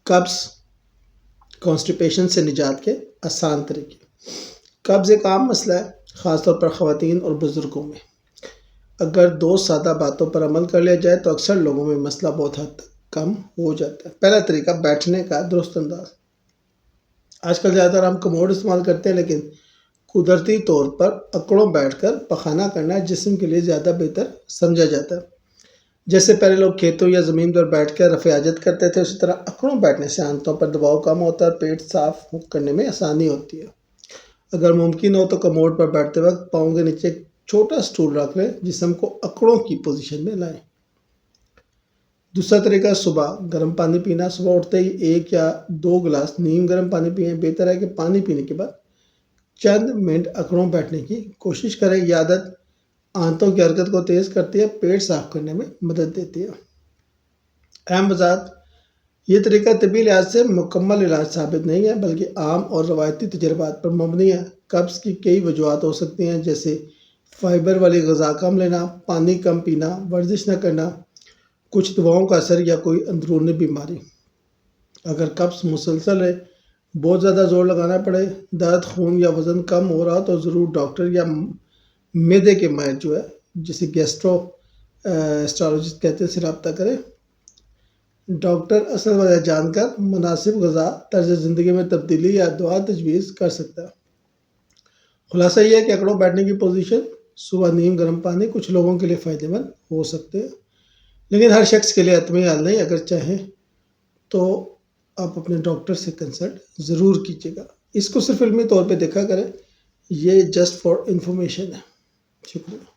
قبض کانسٹیپیشن سے نجات کے آسان طریقے۔ قبض ایک عام مسئلہ ہے، خاص طور پر خواتین اور بزرگوں میں۔ اگر 2 سادہ باتوں پر عمل کر لیا جائے تو اکثر لوگوں میں مسئلہ بہت حد تک کم ہو جاتا ہے۔ پہلا طریقہ، بیٹھنے کا درست انداز۔ آج کل زیادہ تر ہم کموڈ استعمال کرتے ہیں، لیکن قدرتی طور پر اکڑوں بیٹھ کر پخانہ کرنا جسم کے لیے زیادہ بہتر سمجھا جاتا ہے۔ جیسے پہلے لوگ کھیتوں یا زمین پر بیٹھ کر رفع حاجت کرتے تھے، اسی طرح اکڑوں بیٹھنے سے آنتوں پر دباؤ کم ہوتا ہے اور پیٹ صاف کرنے میں آسانی ہوتی ہے۔ اگر ممکن ہو تو کموڈ پر بیٹھتے وقت پاؤں کے نیچے ایک چھوٹا سٹول رکھ لیں، جسم کو اکڑوں کی پوزیشن میں لائیں۔ دوسرا طریقہ، صبح گرم پانی پینا۔ صبح اٹھتے ہی 1 یا 2 گلاس نیم گرم پانی پئیں۔ بہتر ہے کہ پانی پینے کے بعد چند منٹ اکڑوں بیٹھنے کی کوشش کریں۔ یہ عادت آنتوں کی حرکت کو تیز کرتی ہے، پیٹ صاف کرنے میں مدد دیتی ہے۔ اہم وضاحت، یہ طریقہ طبی لحاظ سے مکمل علاج ثابت نہیں ہے، بلکہ عام اور روایتی تجربات پر مبنی ہے۔ قبض کی کئی وجوہات ہو سکتی ہیں، جیسے فائبر والی غذا کم لینا، پانی کم پینا، ورزش نہ کرنا، کچھ دواؤں کا اثر یا کوئی اندرونی بیماری۔ اگر قبض مسلسل ہے، بہت زیادہ زور لگانا پڑے، درد، خون یا وزن کم ہو رہا تو ضرور ڈاکٹر یا معدے کے ماہر جسے گیسٹرو اسٹرولوجسٹ کہتے ہیں، سے رابطہ کریں۔ ڈاکٹر اصل وجہ جان کر مناسب غذا، طرز زندگی میں تبدیلی یا دوا تجویز کر سکتا ہے۔ خلاصہ یہ ہے کہ اکڑوں بیٹھنے کی پوزیشن، صبح نیم گرم پانی کچھ لوگوں کے لیے فائدہ مند ہو سکتے ہیں، لیکن ہر شخص کے لیے حتمی حل نہیں۔ اگر چاہیں تو آپ اپنے ڈاکٹر سے کنسلٹ ضرور کیجیے گا۔ اس کو صرف علمی طور پہ دیکھا کریں، یہ جسٹ فار انفارمیشن ہے۔ شکریہ۔